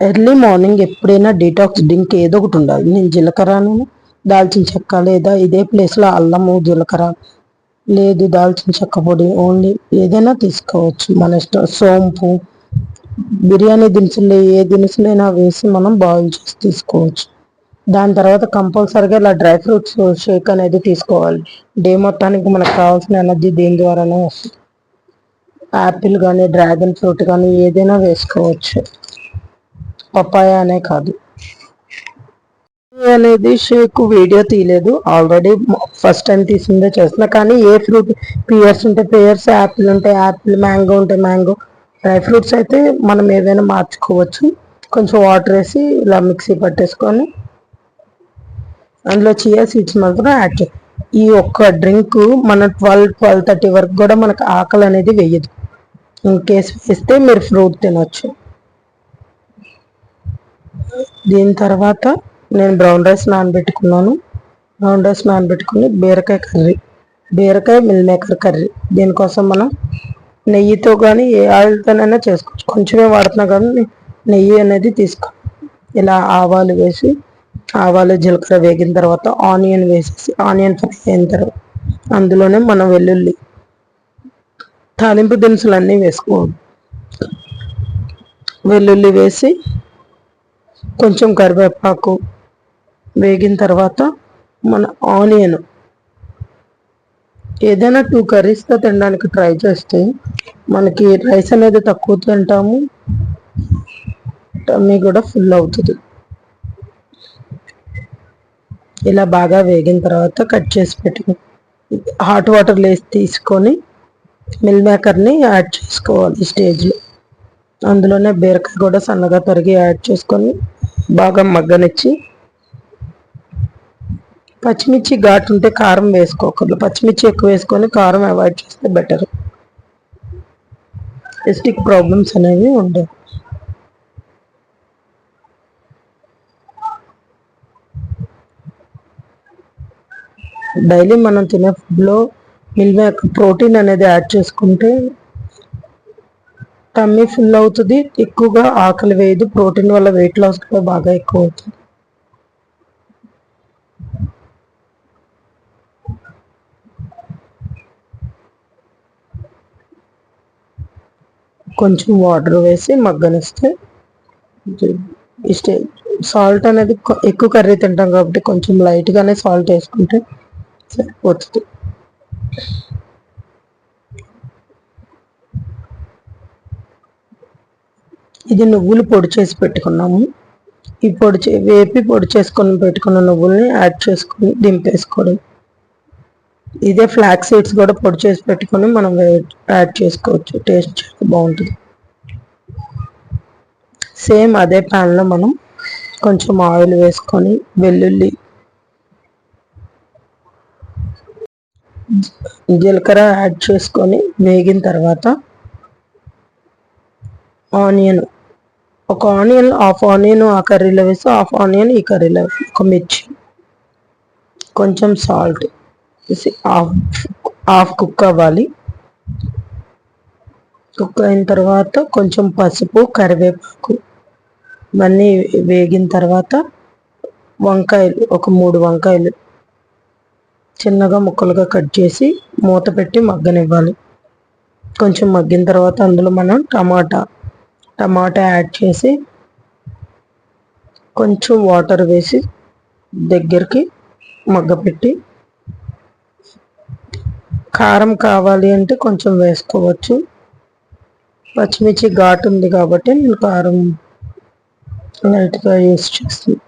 Early morning ఎప్పుడైనా detox drink ఏదో ఒకటి ఉండాలి. నేను జీలకర్రను, దాల్చిన చెక్క లేదా ఇదే ప్లేస్లో అల్లము, జీలకర్ర లేదు దాల్చిన చెక్క పొడి ఓన్లీ ఏదైనా తీసుకోవచ్చు. మన ఇష్టం. సోంపు, బిర్యానీ దినుసులు ఏ దినుసులైనా వేసి మనం బాయిల్ చేసి తీసుకోవచ్చు. దాని తర్వాత కంపల్సరీగా ఇలా డ్రై ఫ్రూట్స్ షేక్ అనేది తీసుకోవాలి. డే మొత్తానికి మనకు కావాల్సిన ఎనర్జీ దీని ద్వారానే వస్తుంది. యాపిల్ కానీ డ్రాగన్ ఫ్రూట్ కానీ ఏదైనా వేసుకోవచ్చు, పపాయ అనే కాదు. అనేది షేక్ వీడియో తీయలేదు, ఆల్రెడీ ఫస్ట్ టైం తీసిందే చేస్తున్నా. కానీ ఏ ఫ్రూట్, పియర్స్ ఉంటే పియర్స్, యాపిల్ ఉంటే యాపిల్, మ్యాంగో ఉంటే మ్యాంగో, డ్రై ఫ్రూట్స్ అయితే మనం ఏదైనా మార్చుకోవచ్చు. కొంచెం వాటర్ వేసి ఇలా మిక్సీ పట్టేసుకొని అందులో చియా సీడ్స్ మాత్రం యాడ్ చేయాలి. ఈ ఒక్క డ్రింక్ మన 12-12:30 వరకు కూడా మనకు ఆకలి అనేది వేయదు. ఇన్ కేస్ వేస్తే మీరు ఫ్రూట్ తినొచ్చు. దీని తర్వాత నేను బ్రౌన్ రైస్ నానబెట్టుకున్నాను. బ్రౌన్ రైస్ నానబెట్టుకుని బీరకాయ కర్రీ, బీరకాయ మిల్ మేకర్ కర్రీ. దీనికోసం మనం నెయ్యితో కానీ ఏ ఆయిల్తోనైనా చేసుకోవచ్చు. కొంచెమే వాడుతున్నా కానీ నెయ్యి అనేది తీసుకో. ఇలా ఆవాలు వేసి, ఆవాలు జీలకర్ర వేగిన తర్వాత ఆనియన్ వేసేసి, ఆనియన్ ఫ్రై అయిన తర్వాత అందులోనే మనం వెల్లుల్లి, తాలింపు దినుసులు అన్నీ వేసుకోవాలి. వెల్లుల్లి వేసి కొంచెం కరివేపాకు వేగిన తర్వాత మన ఆనియన్, ఏదైనా 2 కర్రీస్తో తినడానికి ట్రై చేస్తే మనకి రైస్ అనేది తక్కువ తింటాము, టమ్మీ కూడా ఫుల్ అవుతుంది. ఇలా బాగా వేగిన తర్వాత కట్ చేసి పెట్టుకుని హాట్ వాటర్ వేసి తీసుకొని మిల్ మేకర్ని యాడ్ చేసుకోవాలి. ఈ స్టేజ్లో అందులోనే బీరకాయ కూడా సన్నగా తరిగి యాడ్ చేసుకొని బాగా మగ్గనిచ్చి, పచ్చిమిర్చి ఘాటు ఉంటే కారం వేసుకోకూడదు. పచ్చిమిర్చి ఎక్కువ వేసుకొని కారం అవాయిడ్ చేస్తే బెటర్. ఎస్టిక్ ప్రాబ్లమ్స్ అనేవి ఉండవు. డైలీ మనం తినే ఫుడ్లో మిల్ మేకర్ ప్రోటీన్ అనేది యాడ్ చేసుకుంటే టమ్మీ ఫుల్ అవుతుంది, ఎక్కువగా ఆకలి వేయదు. ప్రోటీన్ వల్ల వెయిట్ లాస్ కూడా బాగా ఎక్కువ అవుతుంది. కొంచెం వాటర్ వేసి మగ్గనిస్తే ఇష్టే. సాల్ట్ అనేది ఎక్కువ కర్రీ తింటాం కాబట్టి కొంచెం లైట్గానే సాల్ట్ వేసుకుంటే సరిపోతుంది. ఇది నువ్వులు పొడి చేసి పెట్టుకున్నాము. ఈ వేపి పొడి చేసుకొని పెట్టుకున్న నువ్వుల్ని యాడ్ చేసుకొని దింపేసుకోవడం. ఇదే ఫ్లాక్ సీడ్స్ కూడా పొడి చేసి పెట్టుకొని మనం యాడ్ చేసుకోవచ్చు, టేస్ట్ బాగుంటుంది. సేమ్ అదే ప్యాన్లో మనం కొంచెం ఆయిల్ వేసుకొని వెల్లుల్లి, జీలకర్ర యాడ్ చేసుకొని వేగిన తర్వాత ఆనియన్, ఒక ఆనియన్, హాఫ్ ఆనియన్ ఆ కర్రీలో వేసి హాఫ్ ఆనియన్ ఈ కర్రీలో వేసి, ఒక మిర్చి, కొంచెం సాల్ట్ వేసి హాఫ్ కుక్ అవ్వాలి. కుక్ అయిన తర్వాత కొంచెం పసుపు, కరివేపాకు ఇవన్నీ వేగిన తర్వాత వంకాయలు, ఒక 3 వంకాయలు చిన్నగా ముక్కలుగా కట్ చేసి మూత పెట్టి మగ్గనివ్వాలి. కొంచెం మగ్గిన తర్వాత అందులో మనం టమాటా యాడ్ చేసి కొంచెం వాటర్ వేసి దగ్గరికి మగ్గపెట్టి, కారం కావాలి అంటే కొంచెం వేసుకోవచ్చు. పచ్చిమిర్చి ఘాటు ఉంది కాబట్టి నేను కారం లైట్గా యూస్ చేస్తాను.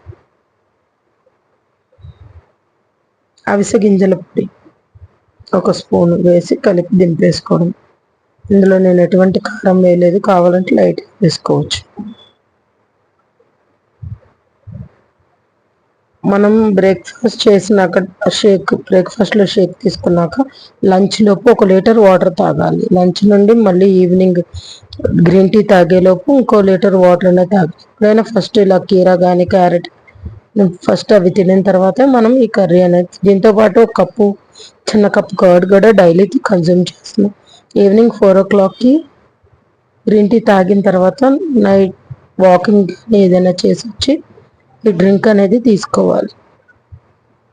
అవిసె గింజల పొడి 1 స్పూన్ వేసి కలిపి దింపేసుకోవడం. ఇందులో నేను ఎటువంటి కారం వేయలేదు, కావాలంటే లైట్గా వేసుకోవచ్చు. మనం బ్రేక్ఫాస్ట్ చేసినాక బ్రేక్ఫాస్ట్లో షేక్ తీసుకున్నాక లంచ్ లోపు 1 లీటర్ వాటర్ తాగాలి. లంచ్ నుండి మళ్ళీ ఈవినింగ్ గ్రీన్ టీ తాగేలోపు ఇంకో లీటర్ వాటర్ అనేది తాగాలి. ఎప్పుడైనా ఫస్ట్ ఇలా కీరా కానీ క్యారెట్ ఫస్ట్ అవి తినిన తర్వాత మనం ఈ కర్రీ అనేది, దీంతో పాటు చిన్న కప్పు కర్డ్ కూడా డైలీ కన్జ్యూమ్ చేస్తున్నాం. ఈవినింగ్ 4 o'clockకి గ్రీన్ టీ తాగిన తర్వాత వాకింగ్ ఏదైనా చేసి వచ్చి ఈ డ్రింక్ అనేది తీసుకోవాలి.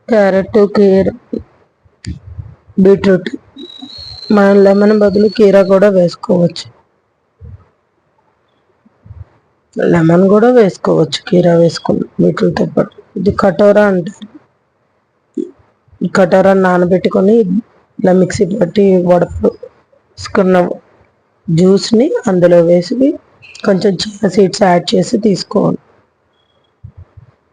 క్యారెట్, బీట్రూట్, మనం లెమన్ బదులు కీరా కూడా వేసుకోవచ్చు. లెమన్ కూడా వేసుకోవచ్చు కీరా వేసుకుని బీట్రూట్తో పాటు. ఇది కటోరా అంటారు. ఈ కటోరా నానబెట్టుకొని ఇలా మిక్సీ పట్టి వడపుసుకున్న జ్యూస్ని అందులో వేసి కొంచెం చియా సీడ్స్ యాడ్ చేసి తీసుకోవాలి.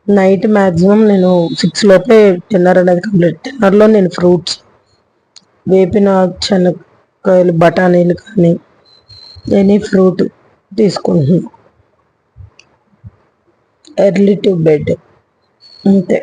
నైట్ మ్యాక్సిమం నేను 6 లోపే డిన్నర్ అనేది కంప్లీట్. డిన్నర్లో నేను ఫ్రూట్స్, వేపిన శనగకాయలు, బఠానీలు కానీ ఎనీ ఫ్రూట్ తీసుకుంటున్నాను. ఎర్లీ టు బెడ్ అంతే.